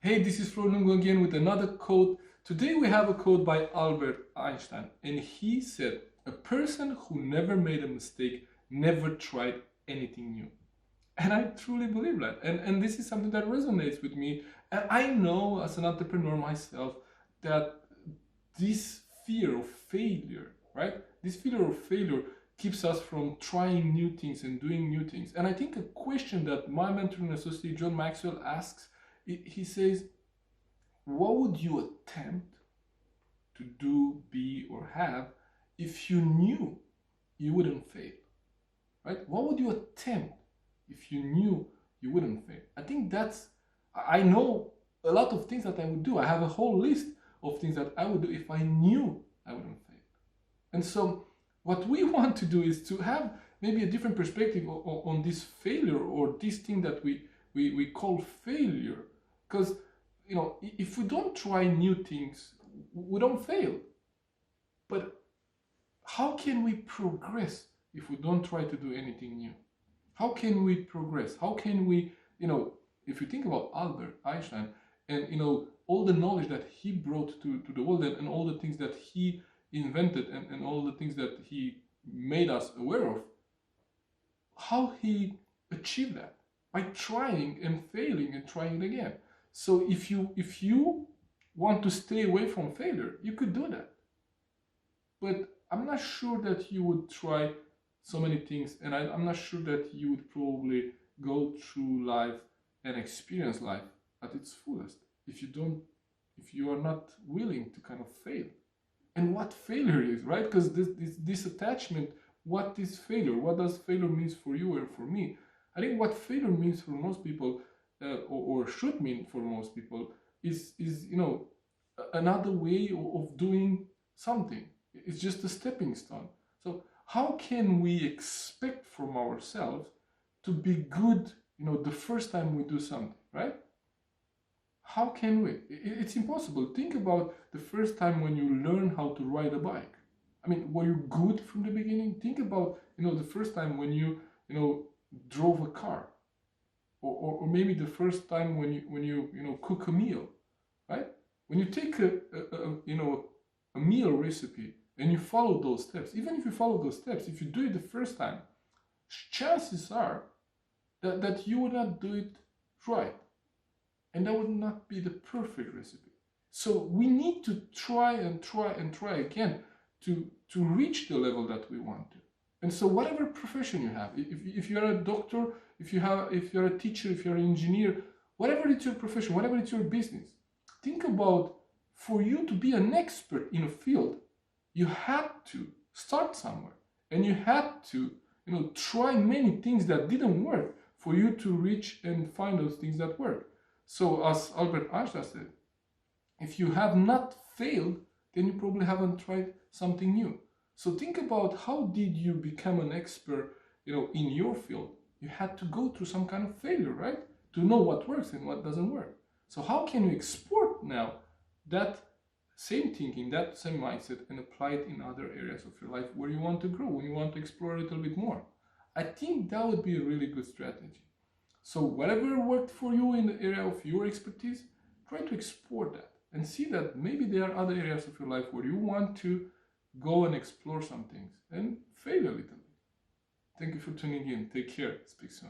Hey, this is Flo Lungo again with another quote. Today we have a quote by Albert Einstein, and he said, "A person who never made a mistake never tried anything new." And I truly believe that. And this is something that resonates with me. And I know as an entrepreneur myself that this fear of failure, right? This fear of failure keeps us from trying new things and doing new things. And I think a question that my mentor and associate John Maxwell asks, he says, what would you attempt to do, be, or have if you knew you wouldn't fail? Right? What would you attempt if you knew you wouldn't fail? I think I know a lot of things that I would do. I have a whole list of things that I would do if I knew I wouldn't fail. And so, what we want to do is to have maybe a different perspective on this failure or this thing that we call failure. Because, if we don't try new things, we don't fail. But how can we progress if we don't try to do anything new? How can we progress? How can we, if you think about Albert Einstein and, all the knowledge that he brought to the world and all the things that he invented and all the things that he made us aware of, how he achieved that? By trying and failing and trying again. So if you want to stay away from failure, you could do that. But I'm not sure that you would try so many things, and I'm not sure that you would probably go through life and experience life at its fullest if you are not willing to kind of fail. And what failure is, right? Because this attachment, what is failure? What does failure mean for you or for me? I think what failure means for most people, or should mean for most people, is another way of doing something. It's just a stepping stone. So how can we expect from ourselves to be good, the first time we do something, right? How can we? It's impossible. Think about the first time when you learn how to ride a bike. I mean, were you good from the beginning? Think about, the first time when you drove a car, or maybe the first time when you cook a meal, right? When you take a meal recipe and you follow those steps, even if you follow those steps, if you do it the first time, chances are that you will not do it right, and that would not be the perfect recipe. So we need to try and try and try again to reach the level that we want to. And so whatever profession you have, if you're a doctor, if you're a teacher, if you're an engineer, whatever it's your profession, whatever it's your business, think about, for you to be an expert in a field, you had to start somewhere, and you had to try many things that didn't work for you to reach and find those things that work. So as Albert Einstein said, if you have not failed, then you probably haven't tried something new. So think about, how did you become an expert, in your field? You had to go through some kind of failure, right? To know what works and what doesn't work. So how can you export now that same thinking, that same mindset, and apply it in other areas of your life where you want to grow, when you want to explore a little bit more? I think that would be a really good strategy. So whatever worked for you in the area of your expertise, try to export that and see that maybe there are other areas of your life where you want to go and explore some things and fail a little bit. Thank you for tuning in. Take care. Speak soon.